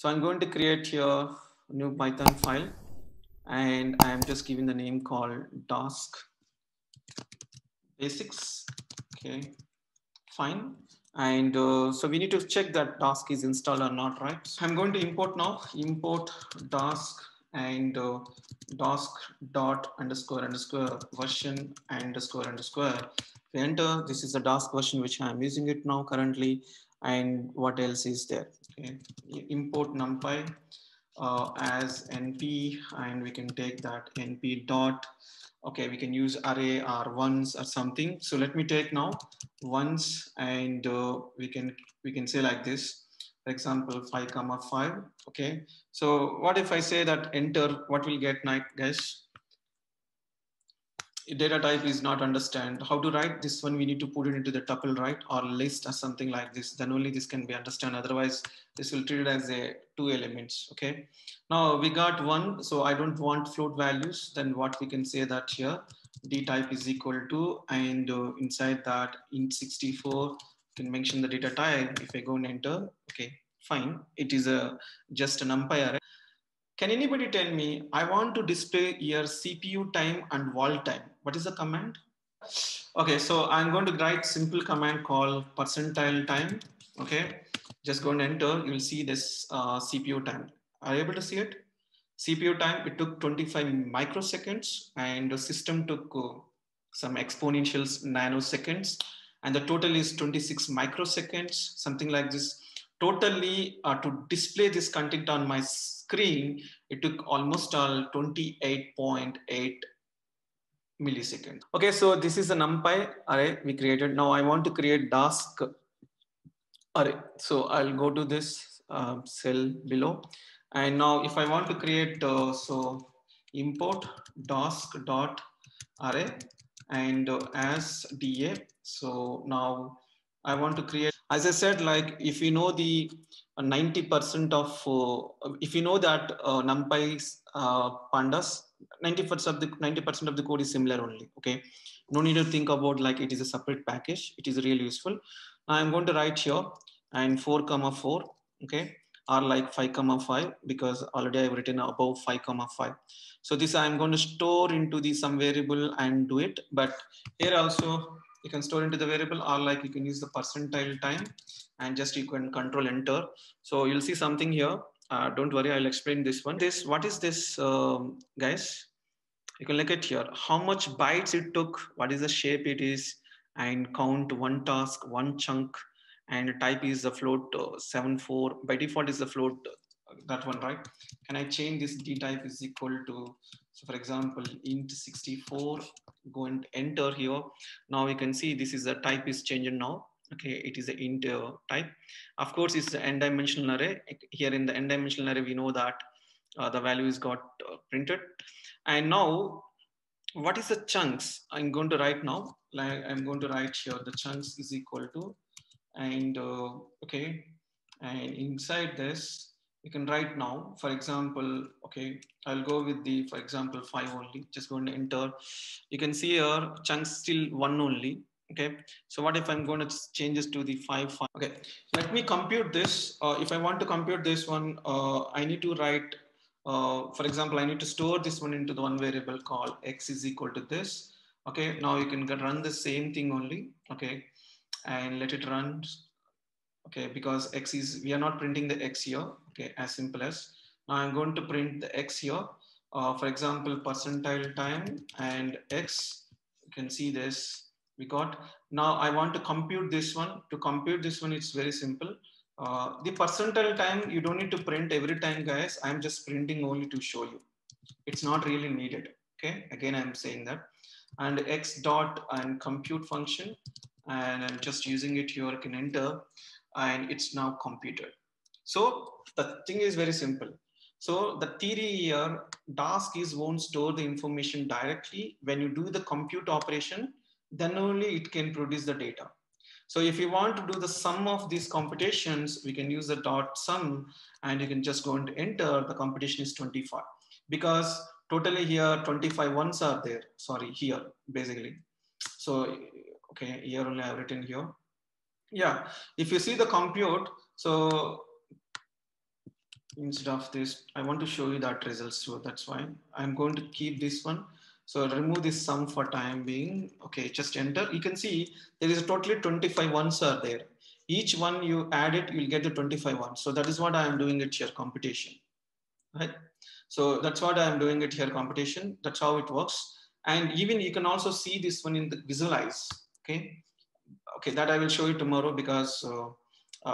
So I'm going to create here a new Python file, and I'm just giving the name called task basics. Okay, fine. And so we need to check that task is installed or not, right? So I'm going to import now, import task and task dot underscore underscore version underscore underscore. We enter, this is the task version which I'm using it now currently. And what else is there? Okay, import numpy as np, and we can take that np dot. Okay, we can use array or ones or something. So let me take now ones, and we can say like this, for example 5 comma 5. Okay, so what if I say that enter, what will get now, guys? Data type is not understand how to write this one. We need to put it into the tuple, right, or list or something like this. Then only this can be understand, otherwise this will treat it as a two elements. Okay, now we got one, so I don't want float values. Then what we can say that here d type is equal to, and inside that int 64 can mention the data type. If I go and enter, okay, fine, it is a just an numpy array. Can anybody tell me, I want to display here CPU time and wall time. What is the command? Okay, so I'm going to write simple command called percentile time. Okay, just go and enter. You'll see this CPU time. Are you able to see it? CPU time, it took 25 microseconds, and the system took some exponential nanoseconds, and the total is 26 microseconds, something like this. Totally, to display this content on my screen, it took almost 28.8 milliseconds. Okay, so this is a numpy array we created. Now I want to create task array. So I'll go to this cell below. And now if I want to create, so import task dot array and as DA. So now I want to create, as I said, like if you know the 90% of, if you know that NumPy pandas, 90% of the code is similar only. Okay, no need to think about like it is a separate package. It is really useful. Now I'm going to write here and 4 comma 4. Okay, or like 5 comma 5, because already I've written above 5 comma 5. So this I'm going to store into the some variable and do it. But here also you can store into the variable, or like you can use the percentile time and just you can control enter. So you'll see something here. Don't worry, I'll explain this one. This, what is this, guys? You can look at here how much bytes it took, what is the shape it is, and count one task, one chunk, and type is the float 74. By default is the float, that one, right? Can I change this d type is equal to, so for example int 64, go and enter here. Now you can see this is the type is changing now. Okay, it is the int type. Of course it's the n dimensional array. Here in the n dimensional array we know that the value is got printed. And now what is the chunks? I'm going to write now, like I'm going to write here the chunks is equal to, and okay, and inside this you can write now, for example, okay, I'll go with the, for example 5 only, just going to enter. You can see here chunks still 1 only. Okay, so what if I'm going to change this to the 5. Okay, let me compute this. If I want to compute this one, I need to write, for example, I need to store this one into the one variable called x is equal to this. Okay, now you can run the same thing only. Okay, and let it run. Okay, because x is, we are not printing the x here. Okay, as simple as, now I'm going to print the x here. For example, percentile time and x, you can see this we got. Now I want to compute this one. To compute this one, it's very simple. The percentile time you don't need to print every time, guys. I'm just printing only to show you, it's not really needed. Okay, again I'm saying that. And x dot and compute function, and I'm just using it here. I can enter, and it's now computed. So the thing is very simple. So the theory here, task is won't store the information directly. When you do the compute operation, then only it can produce the data. So if you want to do the sum of these computations, we can use the dot sum, and you can just go and enter. The computation is 25, because totally here 25 ones are there. Sorry, here basically. So okay, here only I've written here. Yeah, if you see the compute, so Instead of this, I want to show you that results. So that's why I'm going to keep this one. So remove this sum for time being. Okay, just enter. You can see there is totally 25 ones are there. Each one you add it, you'll get the 25 ones. So that is what I am doing it here, computation, right? So that's what I'm doing it here, computation. That's how it works. And even you can also see this one in the visualize. Okay, okay, that I will show you tomorrow, because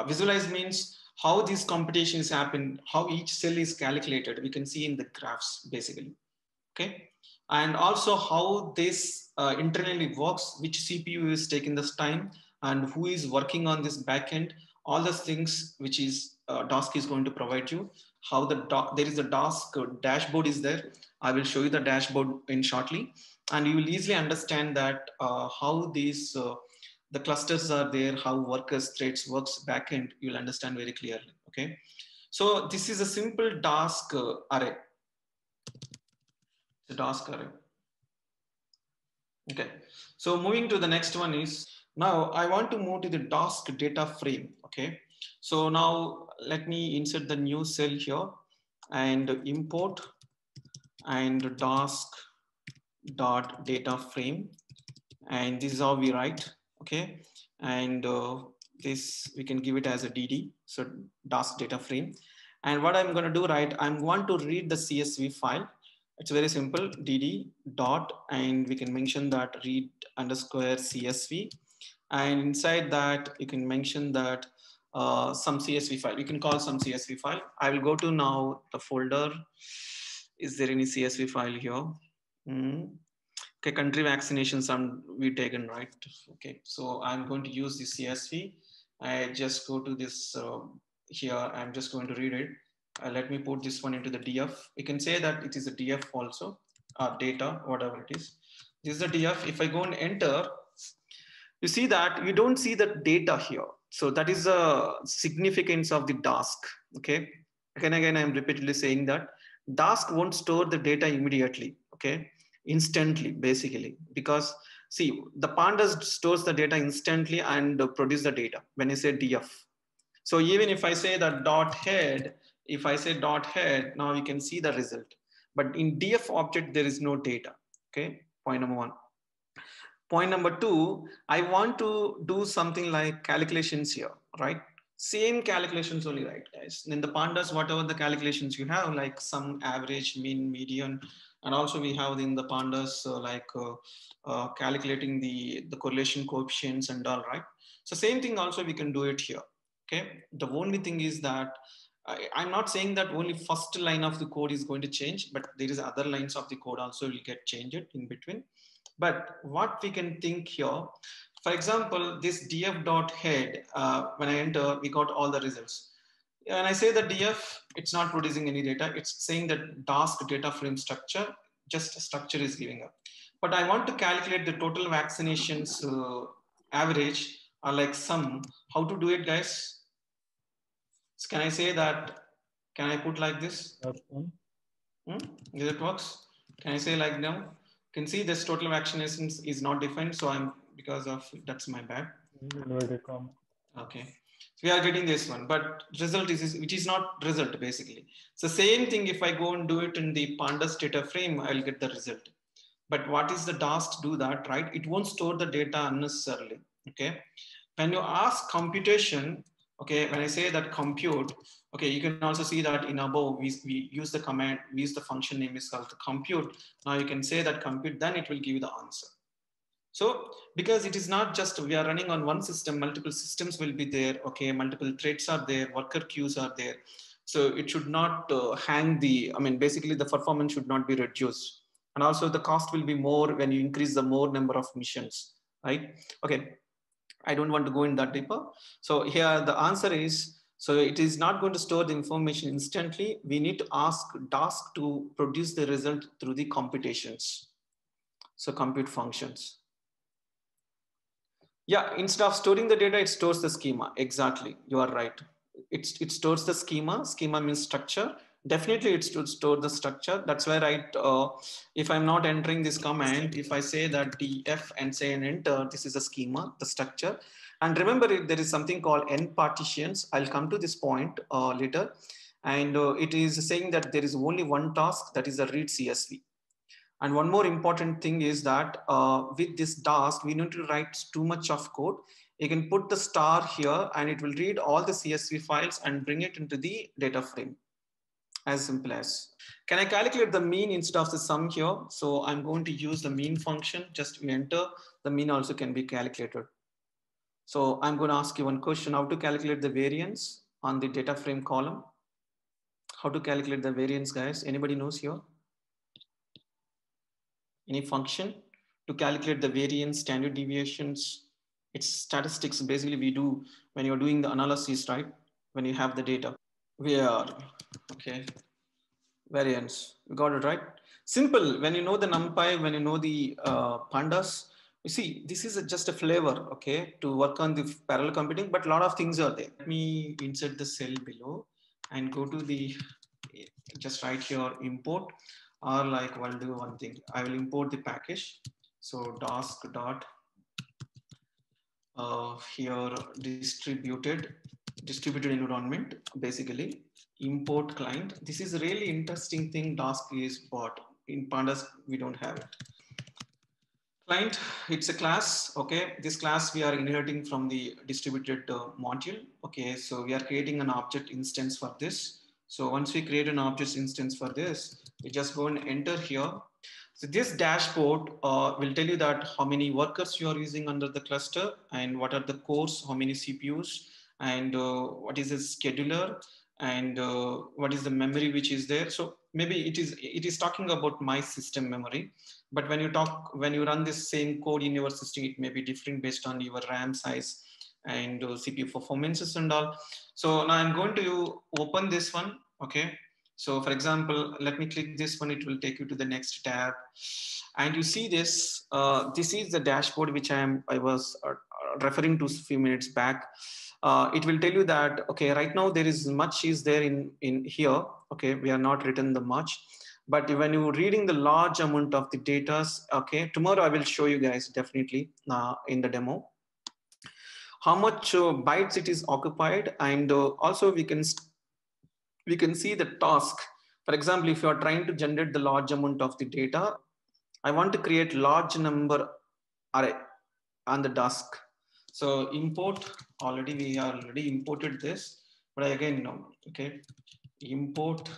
visualize means how these computations happen, how each cell is calculated. We can see in the graphs basically. Okay, and also how this internally works, which CPU is taking this time, and who is working on this backend. All those things which is Dask is going to provide you. How there is a Dask dashboard is there. I will show you the dashboard in shortly, and you will easily understand that how these the clusters are there, how workers threads works backend. You'll understand very clearly. Okay, so this is a simple Dask array. The Dask array. Okay, so moving to the next one is, now I want to move to the Dask data frame. Okay, so now let me insert the new cell here and import and Dask dot data frame, and this is how we write. Okay, and this we can give it as a DD, so Dask data frame. And what I'm going to do, right, I'm going to read the CSV file. It's very simple, DD dot, and we can mention that read underscore CSV. And inside that, you can mention that some CSV file. You can call some CSV file. I will go to now the folder. Is there any CSV file here? Okay, country vaccinations we taken, right? Okay, so I'm going to use the CSV. I just go to this here. I'm just going to read it. Let me put this one into the DF. You can say that it is a DF also, data, whatever it is. This is the DF. If I go and enter, you see that you don't see the data here. So that is the significance of the Dask. Okay. Again, I'm repeatedly saying that Dask won't store the data immediately. Okay. Instantly, basically, because see, the pandas stores the data instantly and produce the data when you say DF. So even if I say that dot head, if I say dot head, now you can see the result. But in DF object, there is no data. Okay. Point number one. Point number two, I want to do something like calculations here, right? Same calculations only, right, guys? In the pandas, whatever the calculations you have, like some average, mean, median, and also we have in the pandas calculating the correlation coefficients and all, right? So same thing also we can do it here. Okay. The only thing is that I'm not saying that only first line of the code is going to change, but there is other lines of the code also will get changed in between. But what we can think here, for example, this df dot head, when I enter, we got all the results. When I say the df, it's not producing any data. It's saying that Dask data frame structure, just a structure is giving up. But I want to calculate the total vaccinations average or like sum. How to do it, guys? So can I say that? Can I put like this? Is it works? Can I say like now? You can see this total vaccinations is not defined, so I'm because of that's my bad. Okay, so we are getting this one, but result is which is not result basically. So same thing. If I go and do it in the pandas data frame, I'll get the result. But what is the Dask do that, right? It won't store the data unnecessarily. Okay, when you ask computation, okay, when I say that compute, okay, you can also see that in above we use the command, we use the function name is called the compute. Now you can say that compute, then it will give you the answer. So because it is not just we are running on one system, multiple systems will be there. Okay, multiple threads are there, worker queues are there. So it should not hang the, I mean, basically the performance should not be reduced. And also the cost will be more when you increase the more number of missions, right? Okay, I don't want to go in that deeper. So here the answer is, so it is not going to store the information instantly. We need to ask Dask to produce the result through the computations. So compute functions. Yeah, instead of storing the data, it stores the schema. Exactly, you are right. It stores the schema. Schema means structure. Definitely it should store the structure. That's why, right, if I'm not entering this command, if I say that df and say and enter, this is a schema, the structure. And remember, there is something called n partitions. I'll come to this point later. And it is saying that there is only one task, that is a read CSV. And one more important thing is that with this task, we need to write too much of code. You can put the star here and it will read all the CSV files and bring it into the data frame. As simple as. Can I calculate the mean instead of the sum here? So I'm going to use the mean function. Just enter, the mean also can be calculated. So I'm going to ask you one question, how to calculate the variance on the data frame column? How to calculate the variance, guys? Anybody knows here? Any function to calculate the variance, standard deviations? It's statistics basically we do when you're doing the analysis, right? When you have the data. We are, okay, variance, you got it right. Simple, when you know the NumPy, when you know the pandas, you see, this is just a flavor, okay, to work on the parallel computing, but a lot of things are there. Let me insert the cell below and go to the, just write here import, or like I'll do one thing. I will import the package. So task dot here distributed environment, basically import client. This is a really interesting thing Dask is bought. In Pandas, we don't have it. Client, it's a class, okay? This class we are inheriting from the distributed module, okay? So we are creating an object instance for this. So once we create an object instance for this, we just go and enter here. So this dashboard will tell you that how many workers you are using under the cluster and what are the cores, how many CPUs, and what is the scheduler, and what is the memory which is there. So maybe it is talking about my system memory, but when you run this same code in your system, it may be different based on your RAM size and CPU performances and all. So now I'm going to open this one, okay? So for example, let me click this one, it will take you to the next tab. And you see this, this is the dashboard which I was referring to a few minutes back. It will tell you that, okay, right now there is much is there in here. Okay, we are not written the much, but when you're reading the large amount of the data, okay, tomorrow I will show you guys definitely in the demo how much bytes it is occupied, and also we can see the task. For example, if you are trying to generate the large amount of the data, I want to create large number array on the task. So import, we already imported this, but again, no, okay. Import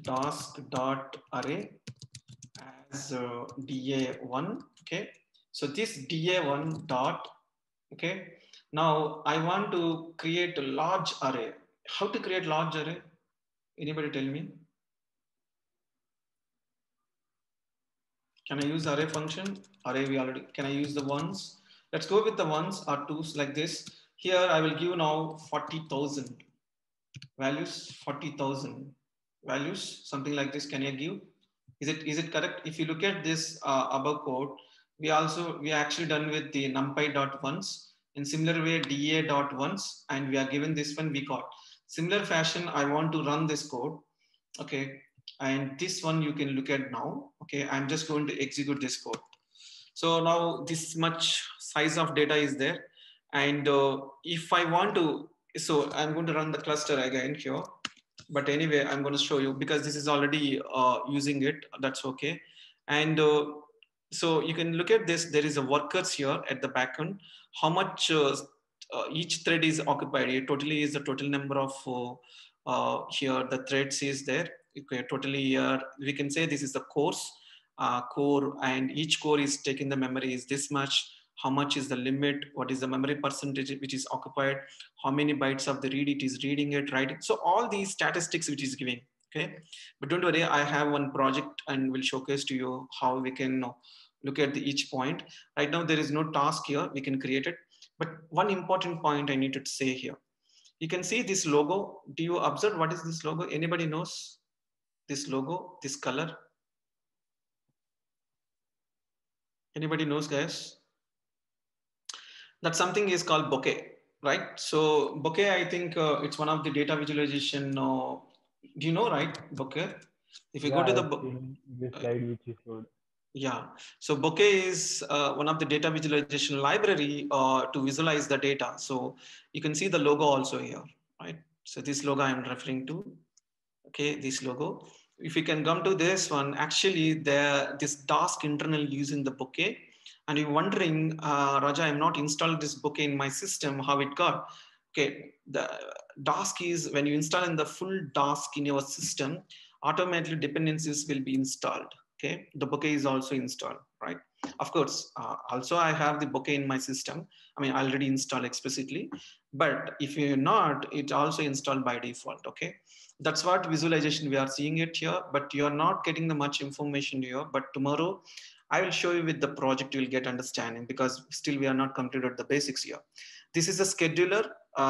task dot array as DA1, okay. So this DA1 dot, okay. Now I want to create a large array. How to create large array? Anybody tell me? Can I use array function? Array we already, can I use the ones? Let's go with the ones or twos like this. Here I will give now 40,000 values, 40,000 values, something like this. Can I give? Is it correct? If you look at this above code, we actually done with the numpy dot ones. In similar way, da dot ones, and we are given this one we got. Similar fashion, I want to run this code. Okay, and this one you can look at now. Okay, I'm just going to execute this code. So now this much size of data is there, and if I want to, so I'm going to run the cluster again here, but anyway I'm going to show you because this is already using it, that's okay. And so you can look at this, there is a workers here at the backend, how much each thread is occupied. It totally is the total number of here the threads is there. Okay, totally we can say this is the course core, and each core is taking the memory is this much. How much is the limit? What is the memory percentage which is occupied? How many bytes of the read it is reading it, right? So all these statistics which is giving, okay? But don't worry, I have one project and will showcase to you how we can look at each point. Right now, there is no task here, we can create it. But one important point I need to say here. You can see this logo. Do you observe what is this logo? Anybody knows this logo, this color? Anybody knows, guys? That something is called bokeh, right? So bokeh, I think it's one of the data visualization. Do you know, right? Bokeh. If you go to the slide which you showed. Yeah. So bokeh is one of the data visualization library to visualize the data. So you can see the logo also here, right? So this logo I'm referring to. Okay, this logo. If you can come to this one, actually this Dask internal using the bouquet, and you're wondering, Raja, I'm not installed this bouquet in my system, how it got. Okay, the Dask is when you install in the full Dask in your system, automatically dependencies will be installed. Okay, the bouquet is also installed, right? Of course, also I have the bouquet in my system. I mean, I already installed explicitly, but if you're not, it's also installed by default. Okay, that's what visualization we are seeing it here, but you're not getting the much information here. But tomorrow I will show you with the project, you'll get understanding, because still we are not completed the basics here. This is a scheduler.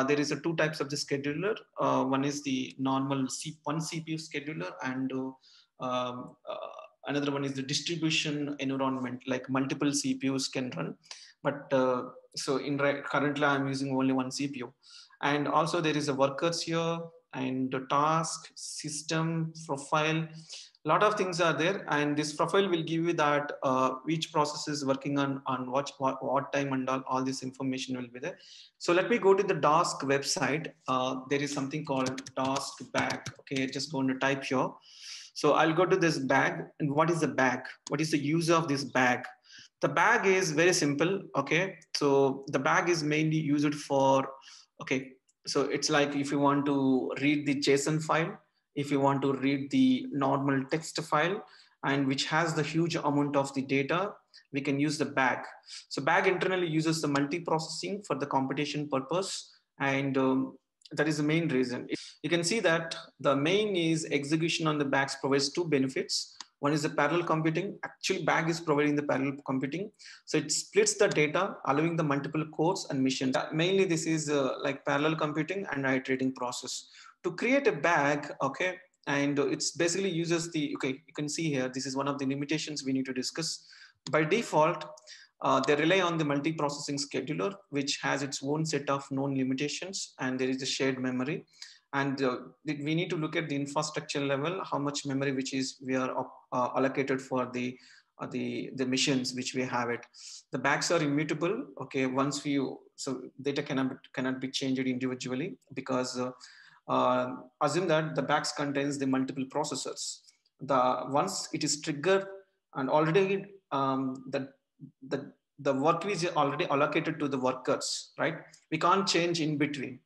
There is a two types of the scheduler. One is the normal one CPU scheduler, and another one is the distribution environment, like multiple CPUs can run. But so currently I'm using only one CPU. And also there is a workers here, and the task, system, profile, a lot of things are there. And this profile will give you that which process is working on what time, and all this information will be there. So let me go to the Dask website. There is something called Dask bag. Okay, just going to type here. So I'll go to this bag. And what is the bag? What is the use of this bag? The bag is very simple. Okay, so the bag is mainly used for, okay, so it's like if you want to read the JSON file, if you want to read the normal text file, and which has the huge amount of the data, we can use the bag. So bag internally uses the multi-processing for the computation purpose, and that is the main reason. You can see that the main is execution on the bags provides two benefits. One is the parallel computing. Actually, bag is providing the parallel computing. So it splits the data, allowing the multiple cores and missions. Mainly, this is like parallel computing and iterating process. To create a bag, okay, and it's basically uses the, okay, you can see here, this is one of the limitations we need to discuss. By default, they rely on the multi-processing scheduler, which has its own set of known limitations, and there is a shared memory. And we need to look at the infrastructure level, how much memory which is we are allocated for the missions which we have it. The bags are immutable. Okay, once so data cannot be changed individually, because assume that the bags contains the multiple processors. Once it is triggered, and already the work is already allocated to the workers, right? We can't change in between.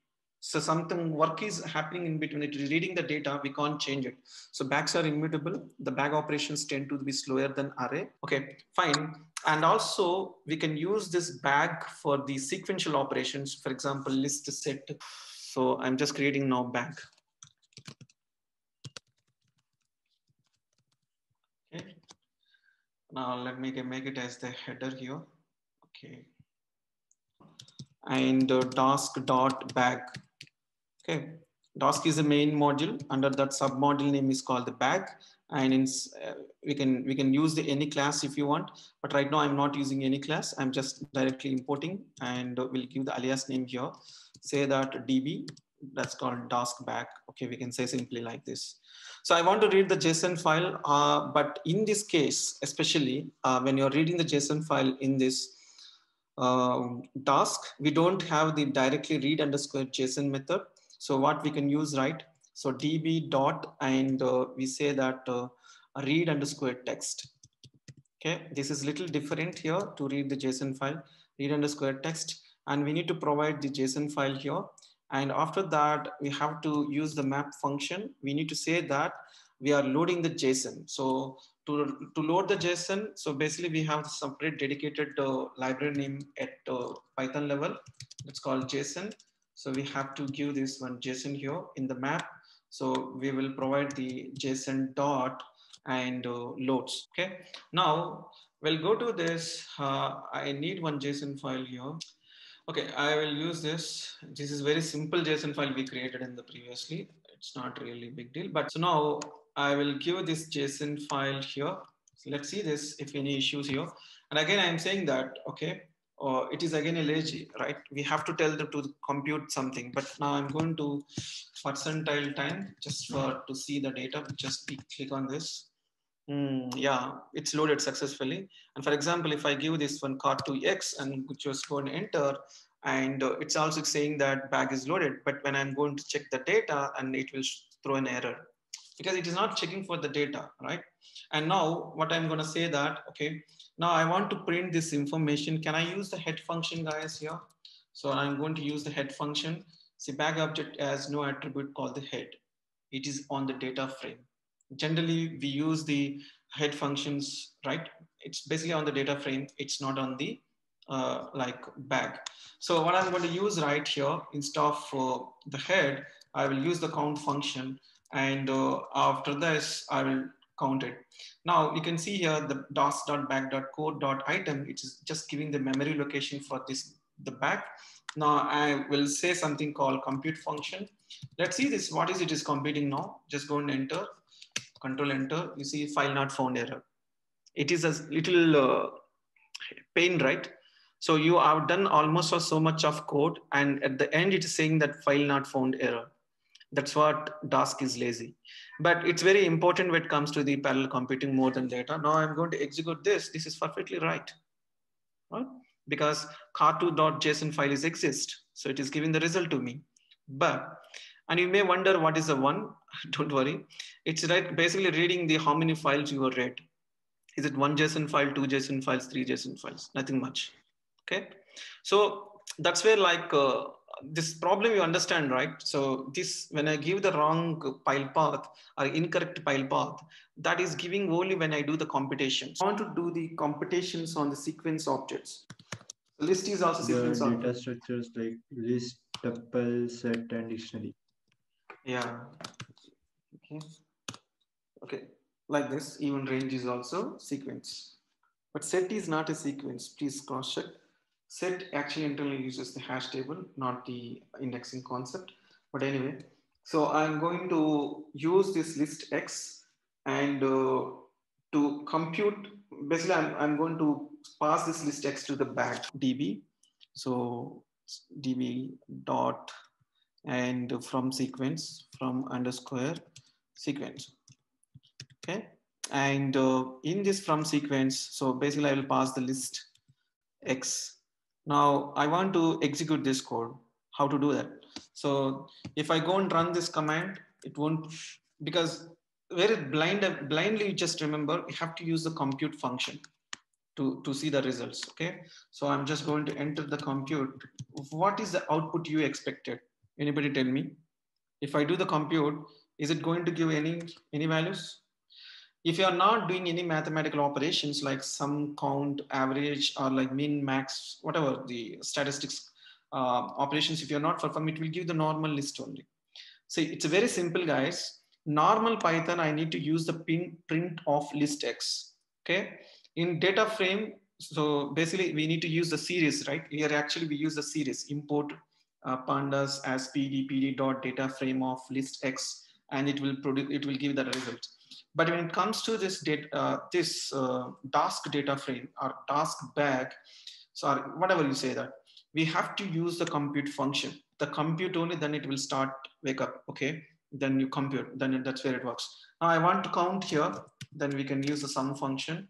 So something work is happening in between, it is reading the data, we can't change it. So bags are immutable. The bag operations tend to be slower than array. Okay, fine. And also we can use this bag for the sequential operations. For example, list set. So I'm just creating now bag. Okay. Now let me make it as the header here. Okay. And Dask.bag. Okay. Dask is the main module. Under that submodule name is called the bag. And we can use the any class if you want. But right now I'm not using any class. I'm just directly importing, and we'll give the alias name here. Say that DB. That's called Dask bag. Okay, we can say simply like this. So I want to read the JSON file, but in this case, especially when you're reading the JSON file in this Dask, we don't have the directly read underscore JSON method. So what we can use, right? So db dot, and we say that read underscore text. Okay, this is little different here to read the JSON file, read underscore text, and we need to provide the JSON file here. And after that, we have to use the map function. We need to say that we are loading the JSON. So to load the JSON, so basically we have a separate dedicated library name at Python level. It's called JSON. So we have to give this one JSON here in the map. So we will provide the JSON dot and loads. Okay. Now we'll go to this. I need one JSON file here. Okay, I will use this. This is very simple JSON file we created in the previously. It's not really big deal, but so now I will give this JSON file here. So let's see this if any issues here. And again, I'm saying that, okay, it is again a lazy, right? We have to tell them to compute something, but now I'm going to percentile time just to see the data. Just click on this. Yeah, it's loaded successfully. And for example, if I give this one car2x and just go and enter, and it's also saying that bag is loaded, but when I'm going to check the data, and it will throw an error. because it is not checking for the data, right? And now what I'm going to say that, okay, now I want to print this information. Can I use the head function, guys, here? So I'm going to use the head function. See, bag object has no attribute called the head. It is on the data frame. Generally, we use the head functions, right? It's basically on the data frame. It's not on the like bag. So what I'm going to use right here, instead of the head, I will use the count function, and after this I will count it. Now you can see here the dos.bag.code.item, it is just giving the memory location for this the bag. Now I will say something called compute function. Let's see this, what is it is computing now. Just go and enter, control enter. You see file not found error. It is a little pain, right? So you have done almost so much of code, and at the end it is saying that file not found error. That's what Dask is lazy. But it's very important when it comes to the parallel computing more than data. Now I'm going to execute this. This is perfectly right? Because car2.json file is exist. So it is giving the result to me. But, and you may wonder what is the one, don't worry. It's right, basically reading the how many files you have read. Is it one JSON file, two JSON files, three JSON files? Nothing much. Okay. So that's where like this problem you understand, right? So this, when I give the wrong pile path or incorrect pile path, that is giving only when I do the computations. I want to do the computations on the sequence objects. The list is also sequence The object. data structures like list, tuple, set, and dictionary. Yeah. Okay. Okay. Like this, even range is also sequence. But set is not a sequence. Please cross check. Set actually internally uses the hash table, not the indexing concept. But anyway, so I'm going to use this list X and to compute. Basically, I'm going to pass this list X to the bag DB. So DB dot and from sequence, from underscore sequence. Okay. And in this from sequence, so basically I will pass the list X. Now I want to execute this code. How to do that? So if I go and run this command, it won't, because very blindly just remember, you have to use the compute function to see the results. Okay. So I'm just going to enter the compute. What is the output you expected? Anybody tell me? If I do the compute, is it going to give any values? If you are not doing any mathematical operations like sum, count, average, or like min, max, whatever the statistics operations, if you're not performing, it will give the normal list only. See, it's very simple, guys. Normal Python, I need to use the print of list X. Okay. In data frame, so basically we need to use the series, right? Here actually we use the series, import pandas as pd dot data frame of list X, and it will produce, it will give the result. But when it comes to this Dask data frame or Dask bag, sorry, whatever you say that, we have to use the compute function. The compute only, then it will start wake up. Okay, then you compute, then that's where it works. Now I want to count here, then we can use the sum function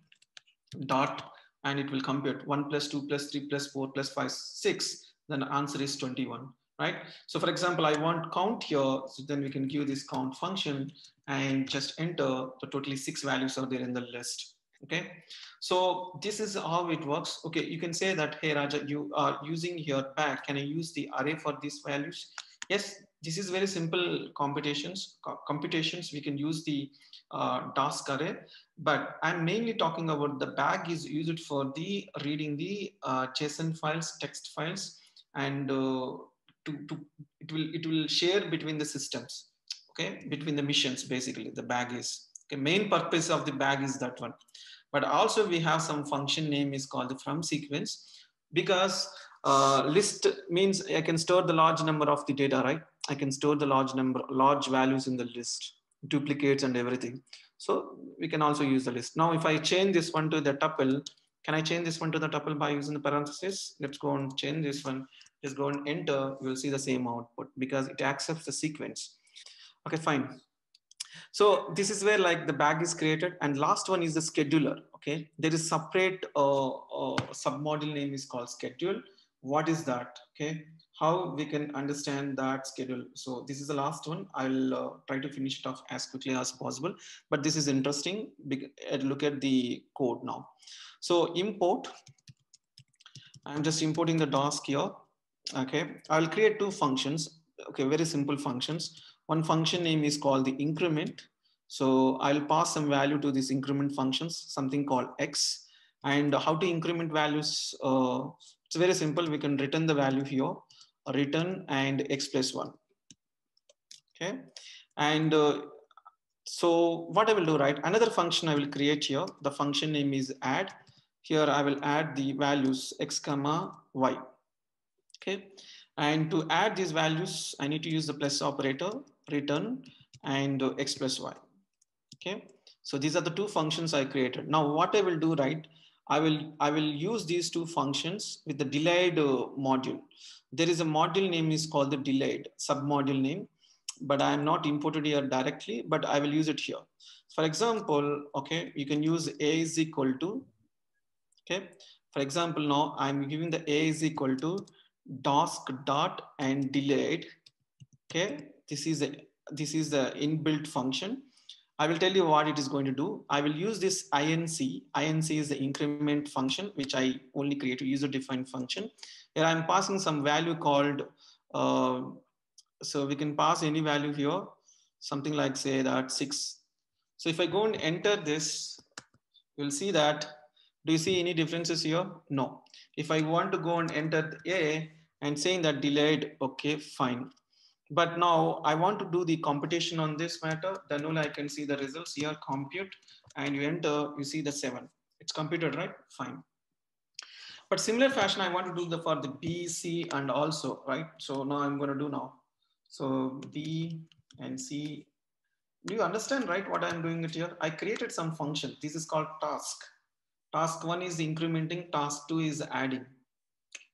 dot, and it will compute 1 plus 2 plus 3 plus 4 plus 5 6, then the answer is 21, right? So for example, I want count here, so then we can give this count function and just enter. The totally 6 values are there in the list. Okay, so this is how it works. Okay, you can say that, hey Raja, you are using here bag, can I use the array for these values? Yes, this is very simple computations we can use the Dask array, but I'm mainly talking about the bag is used for the reading the JSON files, text files, and it will share between the systems. Okay, between the missions, basically the bag is. Okay, main purpose of the bag is that one. But also we have some function name is called the from sequence, because list means I can store the large number of the data, right? I can store the large values in the list, duplicates and everything. So we can also use the list. Now, if I change this one to the tuple, can I change this one to the tuple by using the parenthesis? Let's go and change this one. Just go and enter. You will see the same output because it accepts the sequence. Okay, fine. So this is where like the bag is created, and last one is the scheduler. Okay, there is separate submodule name is called schedule. What is that? Okay, how we can understand that schedule. So this is the last one. I'll try to finish it off as quickly as possible, but this is interesting. Look at the code now. So import, I'm just importing the task here. Okay, I'll create two functions. Okay, very simple functions. One function name is called the increment. So I'll pass some value to this increment functions, something called x. And how to increment values? It's very simple. We can return the value here, return and x plus one. Okay, and so what I will do, right? Another function I will create here. The function name is add. Here I will add the values x comma y. Okay, and to add these values, I need to use the plus operator, return, and x plus y. Okay, so these are the two functions I created. Now what I will do, right? I will use these two functions with the delayed module. There is a module name is called the delayed submodule name, but I am not imported here directly, but I will use it here. For example, okay, you can use a is equal to, okay, for example, now I'm giving the a is equal to task dot and delayed. Okay, this is the inbuilt function. I will tell you what it is going to do. I will use this inc. Inc is the increment function, which I only create a user defined function. Here I'm passing some value called, so we can pass any value here, something like say that 6. So if I go and enter this, you'll see that, do you see any differences here? No. If I want to go and enter A and saying that delayed, okay, fine. But now I want to do the computation on this matter, then only I can see the results here, compute, and you enter, you see the 7. It's computed, right? Fine. But similar fashion, I want to do the for the B, C, and also, right? So now I'm going to do now. So B and C, do you understand, right, what I'm doing it here? I created some function. This is called task. Task 1 is incrementing, task 2 is adding.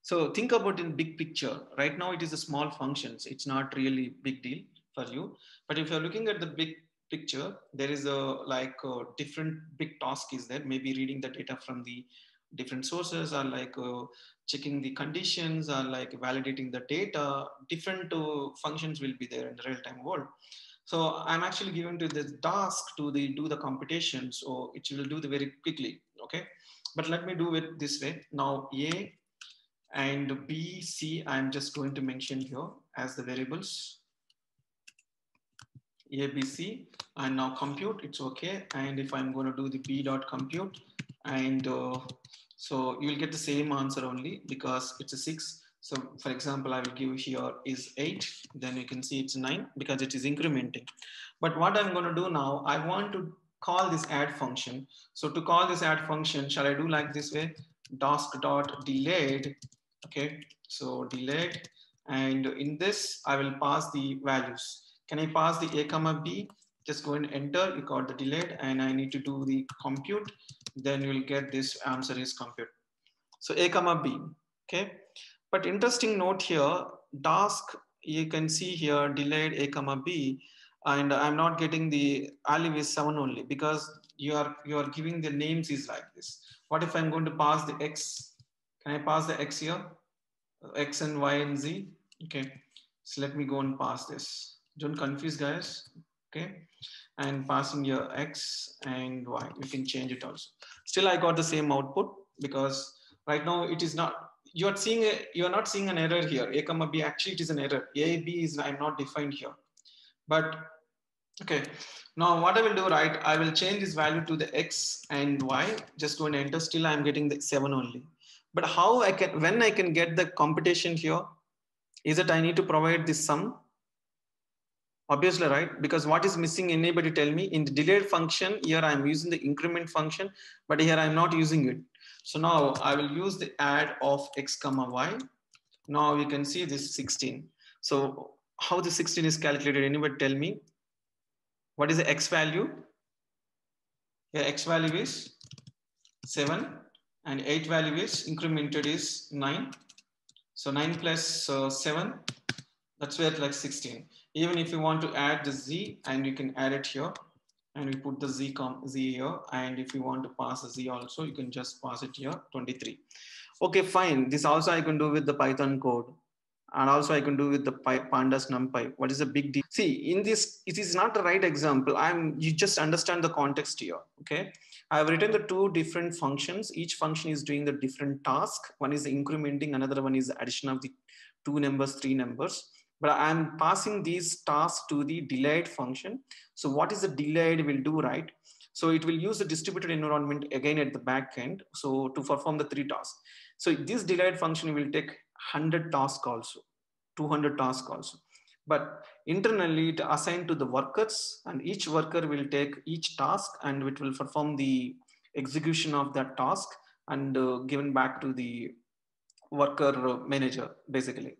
So think about in big picture. Right now it is a small functions. It's not really big deal for you. But if you're looking at the big picture, there is a different big task is there. Maybe reading the data from the different sources, or checking the conditions, or like validating the data. Different functions will be there in the real-time world. So I'm actually given to this task to do the computation. So it will do the very quickly. Okay. But let me do it this way. Now A and B, C, I'm just going to mention here as the variables. A, B, C, and now compute, it's okay. And if I'm going to do the B dot compute, and so you will get the same answer only because it's a 6. So for example, I will give here is 8, then you can see it's 9 because it is incrementing. But what I'm going to do now, I want to call this add function. So to call this add function, shall I do like this way? Task dot delayed. Okay, so delayed, and in this I will pass the values. Can I pass the a comma b? Just go and enter. You got the delayed, and I need to do the compute. Then you will get this answer is compute. So a comma b. Okay, but interesting note here, task, you can see here delayed a comma b, and I'm not getting the aliv is 7 only because you are giving the names is like this. What if I'm going to pass the x? Can I pass the x here? X and y and z. Okay, so let me go and pass this. Don't confuse, guys. Okay, and passing your x and y. You can change it also. Still, I got the same output because right now it is not. You are not seeing an error here. A comma b, actually it is an error. A b is I'm not defined here. But okay, now what I will do, right? I will change this value to the x and y. Just go and enter. Still, I'm getting the 7 only. But how I can, when I can get the computation here, is that I need to provide this sum? Obviously, right? Because what is missing, anybody tell me? In the delayed function, here I'm using the increment function, but here I'm not using it. So now I will use the add of x comma y. Now you can see this 16. So how the 16 is calculated? Anybody tell me? What is the x value? Here x value is 7 and 8 value is incremented is 9. So 9 plus 7, that's where like 16. Even if you want to add the z, and you can add it here, and we put the z here, and if you want to pass the z also, you can just pass it here, 23. Okay, fine. This also I can do with the Python code. And also I can do with the pandas numpy. What is the big deal? See, in this, it is not the right example. You just understand the context here. Okay. I have written the two different functions. Each function is doing the different task. One is incrementing, another one is the addition of the two numbers, three numbers. But I'm passing these tasks to the delayed function. So what is the delayed will do, right? So it will use the distributed environment again at the back end. So to perform the three tasks. So this delayed function will take 100 tasks also, 200 tasks also. But internally it assigned to the workers, and each worker will take each task and it will perform the execution of that task and given back to the worker manager basically.